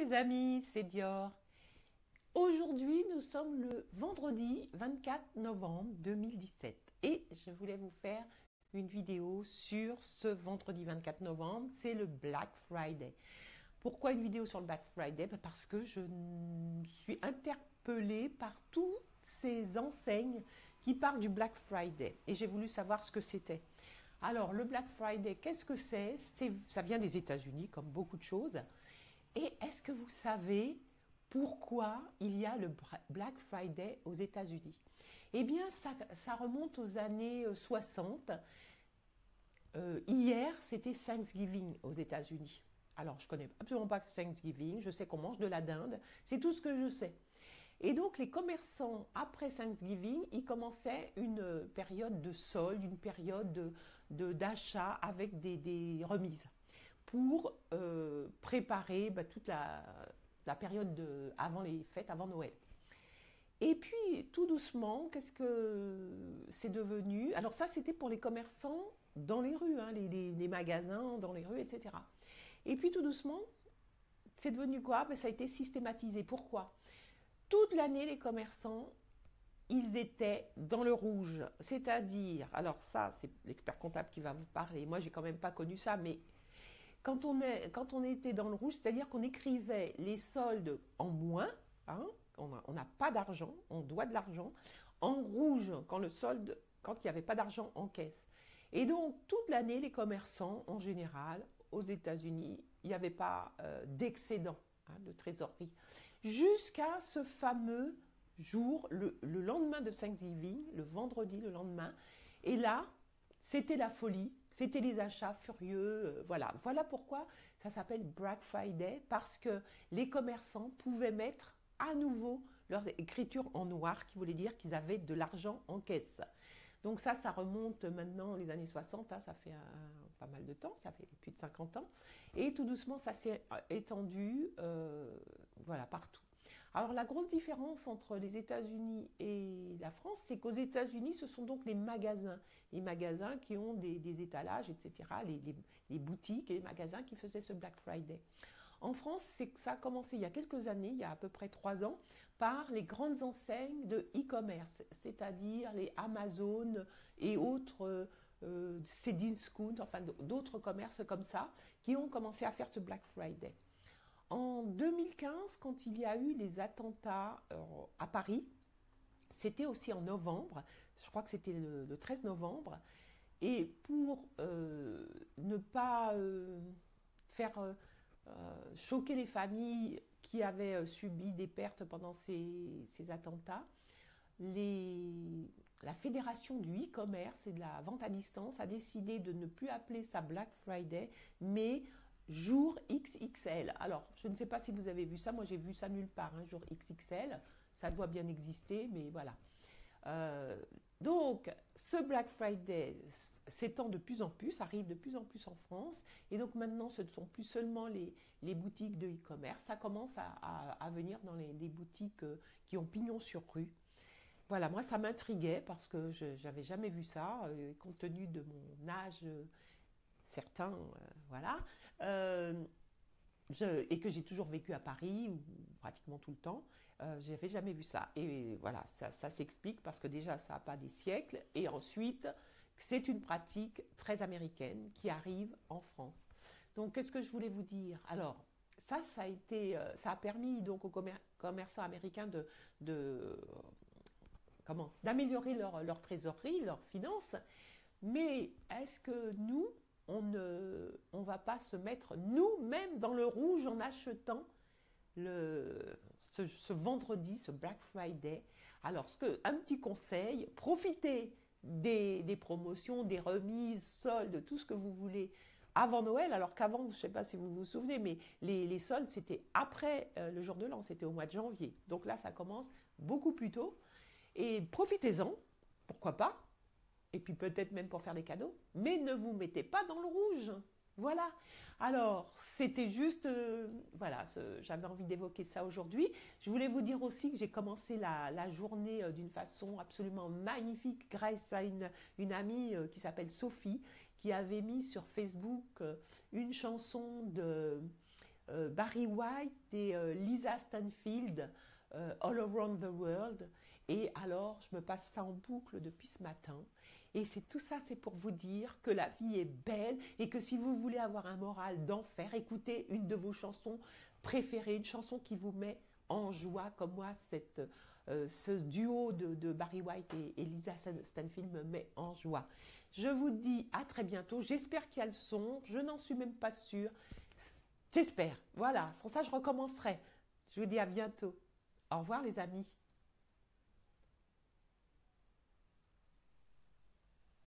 les amis, c'est Dior. Aujourd'hui, nous sommes le vendredi 24 novembre 2017 et je voulais vous faire une vidéo sur ce vendredi 24 novembre, c'est le Black Friday. Pourquoi une vidéo sur le Black Friday? Parce que je suis interpellée par toutes ces enseignes qui parlent du Black Friday et j'ai voulu savoir ce que c'était. Alors, le Black Friday, qu'est-ce que c'est? Ça vient des États-Unis, comme beaucoup de choses. Et est-ce que vous savez pourquoi il y a le Black Friday aux États-Unis? Eh bien, ça remonte aux années 60. Hier, c'était Thanksgiving aux États-Unis. Alors, je ne connais absolument pas Thanksgiving, je sais qu'on mange de la dinde, c'est tout ce que je sais. Et donc, les commerçants, après Thanksgiving, ils commençaient une période de solde, une période d'achat avec des remises pour préparer toute la période avant les fêtes, avant Noël. Et puis, tout doucement, qu'est-ce que c'est devenu? Alors ça, c'était pour les commerçants dans les rues, hein, les magasins dans les rues, etc. Et puis, tout doucement, c'est devenu quoi? Ça a été systématisé. Pourquoi? Toute l'année, les commerçants, ils étaient dans le rouge. C'est-à-dire, alors ça, c'est l'expert comptable qui va vous parler. Moi, j'ai quand même pas connu ça, mais quand on était dans le rouge, c'est-à-dire qu'on écrivait les soldes en moins, hein, on n'a pas d'argent, on doit de l'argent, en rouge quand il n'y avait pas d'argent en caisse. Et donc, toute l'année, les commerçants, en général, aux États-Unis, il n'y avait pas d'excédent de trésorerie. Jusqu'à ce fameux jour, le lendemain de Thanksgiving, le vendredi, le lendemain. Et là, c'était la folie, c'était les achats furieux, voilà. Voilà pourquoi ça s'appelle Black Friday, parce que les commerçants pouvaient mettre à nouveau leur écriture en noir, qui voulait dire qu'ils avaient de l'argent en caisse. Donc ça remonte maintenant les années 60, hein, ça fait pas mal de temps, ça fait plus de 50 ans. Et tout doucement, ça s'est étendu voilà, partout. Alors la grosse différence entre les États-Unis et la France, c'est qu'aux États-Unis, ce sont donc les magasins qui ont des étalages, etc., les boutiques et les magasins qui faisaient ce Black Friday. En France, c'est que ça a commencé il y a quelques années, il y a à peu près 3 ans, par les grandes enseignes de e-commerce, c'est-à-dire les Amazon et autres Cdiscount, enfin d'autres commerces comme ça, qui ont commencé à faire ce Black Friday. En 2015, quand il y a eu les attentats à Paris, c'était aussi en novembre, je crois que c'était le 13 novembre, et pour ne pas faire choquer les familles qui avaient subi des pertes pendant ces attentats, la fédération du e-commerce et de la vente à distance a décidé de ne plus appeler ça Black Friday, mais jour XXL. Alors, je ne sais pas si vous avez vu ça, moi j'ai vu ça nulle part, hein, jour XXL, ça doit bien exister, mais voilà. Donc, ce Black Friday s'étend de plus en plus, arrive de plus en plus en France, et donc maintenant ce ne sont plus seulement les boutiques de e-commerce, ça commence à venir dans les boutiques qui ont pignon sur rue. Voilà, moi ça m'intriguait parce que je n'avais jamais vu ça, compte tenu de mon âge certain, voilà, et que j'ai toujours vécu à Paris, ou pratiquement tout le temps, je n'avais jamais vu ça. Et voilà, ça s'explique parce que déjà, ça n'a pas des siècles, et ensuite, c'est une pratique très américaine qui arrive en France. Donc, qu'est-ce que je voulais vous dire? Alors, ça a permis donc aux commerçants américains d'améliorer leur trésorerie, leurs finances, mais est-ce que nous, on ne va pas se mettre nous-mêmes dans le rouge en achetant ce vendredi, ce Black Friday? Alors, un petit conseil, profitez des promotions, des remises, soldes, tout ce que vous voulez avant Noël, alors qu'avant, je ne sais pas si vous vous souvenez, mais les soldes, c'était après le jour de l'an, c'était au mois de janvier. Donc là, ça commence beaucoup plus tôt. Et profitez-en, pourquoi pas? Et puis peut-être même pour faire des cadeaux, mais ne vous mettez pas dans le rouge. Voilà. Alors, c'était juste, voilà, j'avais envie d'évoquer ça aujourd'hui. Je voulais vous dire aussi que j'ai commencé la journée d'une façon absolument magnifique grâce à une amie qui s'appelle Sophie, qui avait mis sur Facebook une chanson Barry White et Lisa Stanfield, All Around the World. Et alors, je me passe ça en boucle depuis ce matin. Et c'est tout ça, c'est pour vous dire que la vie est belle et que si vous voulez avoir un moral d'enfer, écoutez une de vos chansons préférées, une chanson qui vous met en joie, comme moi, ce duo de Barry White et Lisa Stanfield me met en joie. Je vous dis à très bientôt. J'espère qu'il y a le son. Je n'en suis même pas sûre. J'espère. Voilà. Sans ça, je recommencerai. Je vous dis à bientôt. Au revoir les amis.